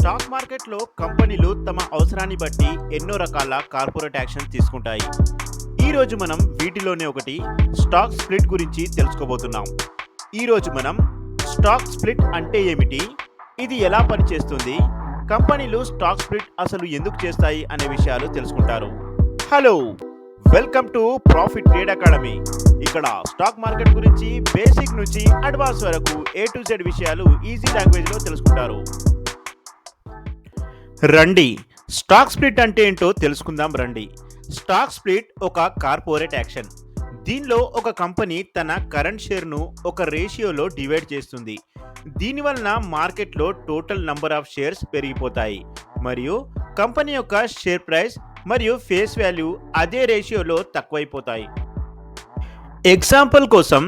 Stock మార్కెట్లో కంపెనీలు తమ అవసరాన్ని బట్టి ఎన్నో రకాల కార్పొరేట్ యాక్షన్ తీసుకుంటాయి. ఈరోజు మనం వీటిలోనే ఒకటి స్టాక్ స్ప్లిట్ గురించి తెలుసుకోబోతున్నాం. ఈరోజు మనం స్టాక్ స్ప్లిట్ అంటే ఏమిటి, ఇది ఎలా పనిచేస్తుంది, కంపెనీలు స్టాక్ స్ప్లిట్ అసలు ఎందుకు చేస్తాయి అనే విషయాలు తెలుసుకుంటారు. Hello, welcome to profit trade academy. ఇక్కడ స్టాక్ మార్కెట్ గురించి బేసిక్ నుంచి అడ్వాన్స్ వరకు A to Z విషయాలు ఈజీ లాంగ్వేజ్లో తెలుసుకుంటారు. రండి, స్టాక్ స్ప్లిట్ అంటే ఏంటో తెలుసుకుందాం రండి. స్టాక్ స్ప్లిట్ ఒక కార్పొరేట్ యాక్షన్. దీనిలో ఒక కంపెనీ తన కరెంట్ షేర్ను ఒక రేషియోలో డివైడ్ చేస్తుంది. దీనివలన మార్కెట్లో టోటల్ నంబర్ ఆఫ్ షేర్స్ పెరిగిపోతాయి మరియు కంపెనీ యొక్క షేర్ ప్రైస్ మరియు ఫేస్ వాల్యూ అదే రేషియోలో తక్కువైపోతాయి. ఎగ్జాంపుల్ కోసం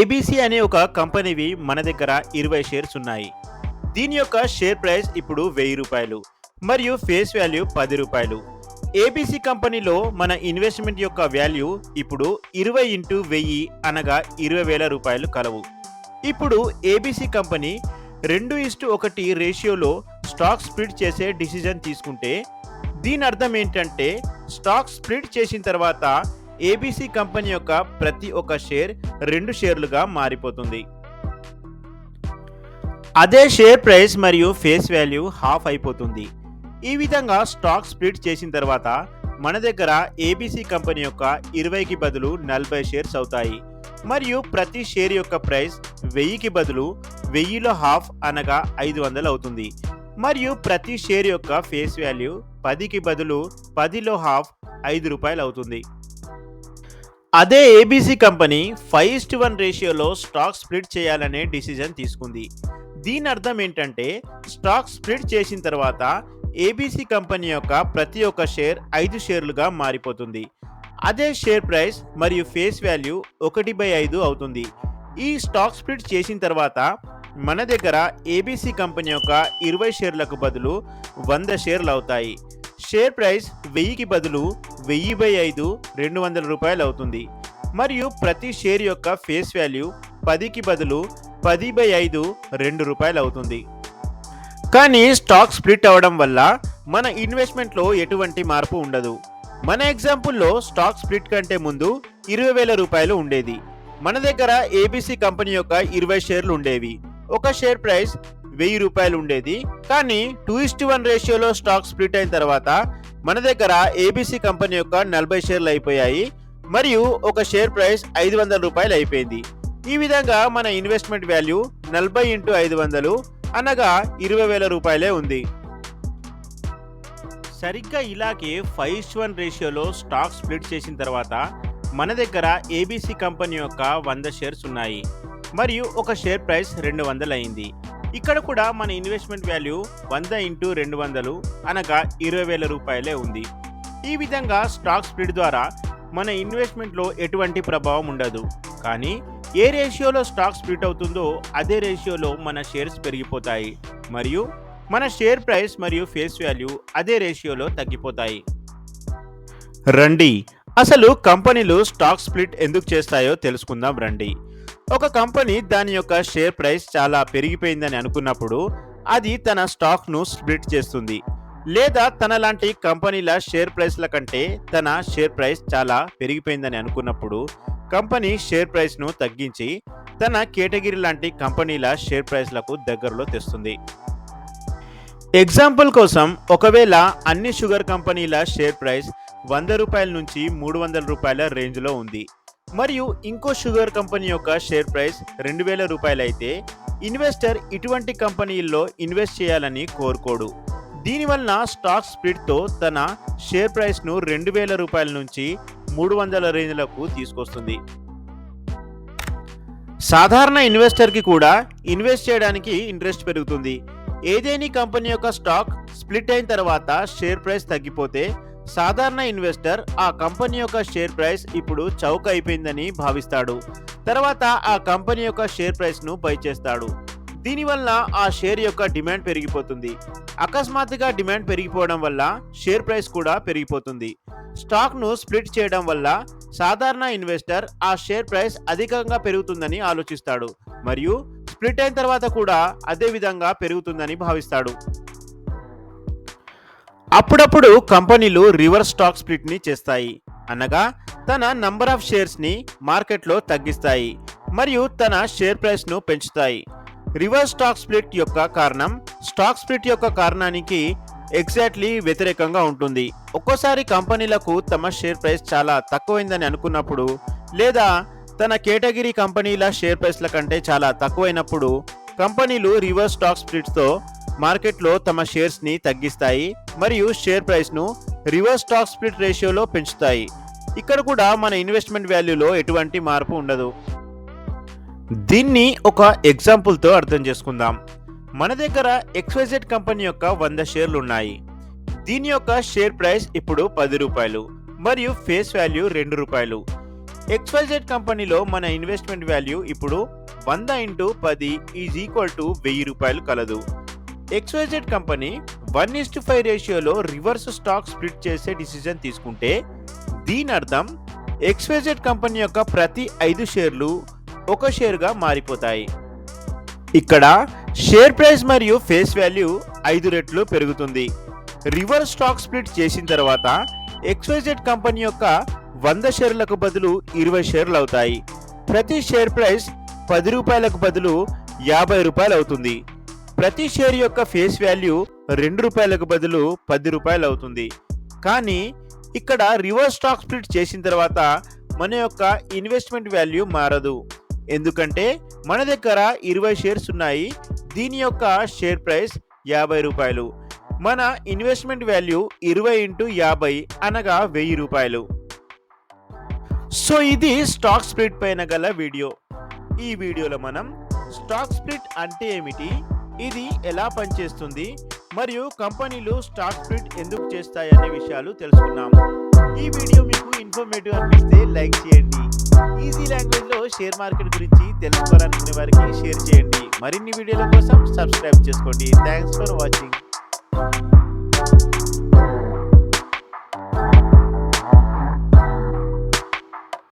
ఏబీసీ అనే ఒక కంపెనీవి మన దగ్గర 20 షేర్స్ ఉన్నాయి. దీని యొక్క షేర్ ప్రైస్ ఇప్పుడు ₹1000 మరియు ఫేస్ వాల్యూ ₹10. ఏబీసీ కంపెనీలో మన ఇన్వెస్ట్మెంట్ యొక్క వాల్యూ ఇప్పుడు 20 × 1000 అనగా ₹20,000 కలవు. ఇప్పుడు ఏబీసీ కంపెనీ 2:1 రేషియోలో స్టాక్ స్ప్లిట్ చేసే డిసిజన్ తీసుకుంటే దీని అర్థం ఏంటంటే స్టాక్ స్ప్లిట్ చేసిన తర్వాత ఏబీసీ కంపెనీ యొక్క ప్రతి ఒక్క షేర్ 2 షేర్లుగా మారిపోతుంది. అదే షేర్ ప్రైస్ మరియు ఫేస్ వాల్యూ హాఫ్ అయిపోతుంది. ఈ విధంగా స్టాక్ స్ప్లిట్ చేసిన తర్వాత మన దగ్గర ఏబీసీ కంపెనీ యొక్క 20కి బదులు 40 షేర్స్ అవుతాయి మరియు ప్రతి షేర్ యొక్క ప్రైస్ 1000కి బదులు 1000లో హాఫ్ అనగా 500 అవుతుంది మరియు ప్రతి షేర్ యొక్క ఫేస్ వాల్యూ 10కి బదులు 10లో హాఫ్ ₹5 అవుతుంది. అదే ఏబీసీ కంపెనీ 5:1 రేషియోలో స్టాక్ స్ప్లిట్ చేయాలనే డిసిజన్ తీసుకుంది. దీని అర్థం ఏంటంటే స్టాక్ స్ప్లిట్ చేసిన తర్వాత ఏబీసీ కంపెనీ యొక్క ప్రతి ఒక్క షేర్ 5 షేర్లుగా మారిపోతుంది. అదే షేర్ ప్రైస్ మరియు ఫేస్ వాల్యూ 1/5 అవుతుంది. ఈ స్టాక్ స్ప్లిట్ చేసిన తర్వాత మన దగ్గర ఏబీసీ కంపెనీ యొక్క 20 షేర్లకు బదులు 100 షేర్లు అవుతాయి. షేర్ ప్రైస్ 1000కి బదులు 1000/5 ₹200 అవుతుంది మరియు ప్రతి షేర్ యొక్క ఫేస్ వాల్యూ 10కి బదులు 10/5 ₹2 అవుతుంది. కానీ స్టాక్ స్ప్లిట్ అవ్వడం వల్ల మన ఇన్వెస్ట్మెంట్లో ఎటువంటి మార్పు ఉండదు. మన ఎగ్జాంపుల్లో స్టాక్ స్ప్లిట్ కంటే ముందు ₹20,000 ఉండేది. మన దగ్గర ఏబీసీ కంపెనీ యొక్క 20 షేర్లు ఉండేవి. ఒక షేర్ ప్రైస్ ₹1000 ఉండేది. కానీ 2:1 రేషియోలో స్టాక్ స్ప్లిట్ అయిన తర్వాత మన దగ్గర ఏబీసీ కంపెనీ యొక్క 40 షేర్లు అయిపోయాయి మరియు ఒక షేర్ ప్రైస్ ₹500 అయిపోయింది. ఈ విధంగా మన ఇన్వెస్ట్మెంట్ వాల్యూ 40 × 500 అనగా ₹20,000 ఉంది. సరిగ్గా ఇలాగే 5:1 రేషియోలో స్టాక్ స్ప్లిట్ చేసిన తర్వాత మన దగ్గర ఏబీసీ కంపెనీ యొక్క 100 షేర్స్ ఉన్నాయి మరియు ఒక షేర్ ప్రైస్ 200 అయింది. ఇక్కడ కూడా మన ఇన్వెస్ట్మెంట్ వాల్యూ 100 × 200 అనగా ₹20,000 ఉంది. ఈ విధంగా స్టాక్ స్ప్లిట్ ద్వారా మన ఇన్వెస్ట్మెంట్లో ఎటువంటి ప్రభావం ఉండదు. కానీ ఏ రేషియోలో స్టాక్ స్ప్లిట్ అవుతుందో అదే రేషియోలో మన షేర్స్ పెరిగిపోతాయి మరియు మన షేర్ ప్రైస్ మరియు ఫేస్ వాల్యూ అదే రేషియోలో తగ్గిపోతాయి. రండి, అసలు కంపెనీలు స్టాక్ స్ప్లిట్ ఎందుకు చేస్తాయో తెలుసుకుందాం రండి. ఒక కంపెనీ దాని యొక్క షేర్ ప్రైస్ చాలా పెరిగిపోయిందని అనుకున్నప్పుడు అది తన స్టాక్ను స్ప్లిట్ చేస్తుంది. లేదా తన లాంటి కంపెనీల షేర్ ప్రైస్ల కంటే తన షేర్ ప్రైస్ చాలా పెరిగిపోయిందని అనుకున్నప్పుడు కంపెనీ షేర్ ప్రైస్ను తగ్గించి తన కేటగిరీ లాంటి కంపెనీల షేర్ ప్రైస్లకు దగ్గరలో తెస్తుంది. ఎగ్జాంపుల్ కోసం ఒకవేళ అన్ని షుగర్ కంపెనీల షేర్ ప్రైస్ ₹100 నుంచి ₹300 రేంజ్లో ఉంది మరియు ఇంకో షుగర్ కంపెనీ యొక్క షేర్ ప్రైస్ ₹2,000 అయితే ఇన్వెస్టర్ ఇటువంటి కంపెనీల్లో ఇన్వెస్ట్ చేయాలని కోరుకోడు. దీనివలన స్టాక్ స్ప్లిట్తో తన షేర్ ప్రైస్ను ₹2,000 నుంచి 300 రేంజ్లకు తీసుకొస్తుంది. సాధారణ ఇన్వెస్టర్కి కూడా ఇన్వెస్ట్ చేయడానికి ఇంట్రెస్ట్ పెరుగుతుంది. ఏదేని కంపెనీ యొక్క స్టాక్ స్ప్లిట్ అయిన తర్వాత షేర్ ప్రైస్ తగ్గిపోతే సాధారణ ఇన్వెస్టర్ ఆ కంపెనీ యొక్క షేర్ ప్రైస్ ఇప్పుడు చౌక అయిపోయిందని భావిస్తాడు. తర్వాత ఆ కంపెనీ యొక్క షేర్ ప్రైస్ను బై చేస్తాడు. దీనివల్ల ఆ షేర్ యొక్క డిమాండ్ పెరిగిపోతుంది. అకస్మాత్తుగా డిమాండ్ పెరిగిపోవడం వల్ల షేర్ ప్రైస్ కూడా పెరిగిపోతుంది. స్టాక్ను స్ప్లిట్ చేయడం వల్ల సాధారణ ఇన్వెస్టర్ ఆ షేర్ ప్రైస్ అధికంగా పెరుగుతుందని ఆలోచిస్తాడు మరియు స్ప్లిట్ అయిన తర్వాత కూడా అదే విధంగా పెరుగుతుందని భావిస్తాడు. అప్పుడప్పుడు కంపెనీలు రివర్స్ స్టాక్ స్ప్లిట్ని చేస్తాయి, అనగా తన నంబర్ ఆఫ్ షేర్స్ని మార్కెట్లో తగ్గిస్తాయి మరియు తన షేర్ ప్రైస్ను పెంచుతాయి. రివర్స్ స్టాక్ స్ప్లిట్ యొక్క కారణం స్టాక్ స్ప్లిట్ యొక్క కారణానికి ఎగ్జాక్ట్లీ వ్యతిరేకంగా ఉంటుంది. ఒక్కోసారి కంపెనీలకు తమ షేర్ ప్రైస్ చాలా తక్కువైందని అనుకున్నప్పుడు లేదా తన కేటగిరీ కంపెనీల షేర్ ప్రైస్ల కంటే చాలా తక్కువైనప్పుడు కంపెనీలు రివర్స్ స్టాక్ స్ప్లిట్స్తో మార్కెట్లో తమ షేర్స్ని తగ్గిస్తాయి మరియు షేర్ ప్రైస్ను రివర్స్ స్టాక్ స్ప్లిట్ రేషియోలో పెంచుతాయి. ఇక్కడ కూడా మన ఇన్వెస్ట్మెంట్ వాల్యూలో ఎటువంటి మార్పు ఉండదు. దీన్ని ఒక ఎగ్జాంపుల్తో అర్థం చేసుకుందాం. మన దగ్గర XYZ కంపెనీ యొక్క 100 షేర్లు ఉన్నాయి. దీని యొక్క షేర్ ప్రైస్ ఇప్పుడు 10 రూపాయలు మరియు ఫేస్ వాల్యూ 2 రూపాయలు. XYZ కంపెనీలో మన ఇన్వెస్ట్మెంట్ వాల్యూ ఇప్పుడు 100 × 10 = 1000 రూపాయలు కలదు. XYZ కంపెనీ 1:5 రేషియోలో రివర్స్ స్టాక్ స్ప్లిట్ చేసే డిసిజన్ తీసుకుంటే దీని అర్థం XYZ కంపెనీ యొక్క ప్రతి 5 షేర్లు ఒక షేర్గా మారిపోతాయి. ఇక్కడ షేర్ ప్రైస్ మరియు ఫేస్ వాల్యూ 5 రెట్లు పెరుగుతుంది. రివర్స్ స్టాక్ స్ప్లిట్ చేసిన తర్వాత XYZ కంపెనీ యొక్క 100 షేర్లకు బదులు 20 షేర్లు అవుతాయి. ప్రతి షేర్ ప్రైస్ 10 రూపాయలకు బదులు 50 రూపాయలు అవుతుంది. ప్రతి షేర్ యొక్క ఫేస్ వాల్యూ 2 రూపాయలకు బదులు 10 రూపాయలు అవుతుంది. కానీ ఇక్కడ రివర్స్ స్టాక్ స్ప్లిట్ చేసిన తర్వాత మన యొక్క ఇన్వెస్ట్మెంట్ వాల్యూ మారదు, ఎందుకంటే మన దగ్గర 20 షేర్స్ ఉన్నాయి. దీని యొక్క షేర్ ప్రైస్ 50 రూపాయలు. మన ఇన్వెస్ట్మెంట్ వాల్యూ 20 × 50 అనగా 1000 రూపాయలు. సో ఇది స్టాక్ స్ప్లిట్ పైన గల వీడియో. ఈ వీడియోలో మనం స్టాక్ స్ప్లిట్ అంటే ఏమిటి, ఇది ఎలా పనిచేస్తుంది మరియు కంపెనీలు స్టాక్ స్ప్లిట్ ఎందుకు చేస్తాయి అనే విషయాలు తెలుసుకున్నాము. ఈ వీడియో మీకు ఇన్ఫర్మేటివ్ అనిపిస్తే లైక్ చేయండి. ఈజీ లాంగ్వేజ్లో షేర్ మార్కెట్ గురించి తెలుసుకోవాలనుకునే వారికి షేర్ చేయండి. మరిన్ని వీడియోల కోసం సబ్స్క్రైబ్ చేసుకోండి. Thanks for watching.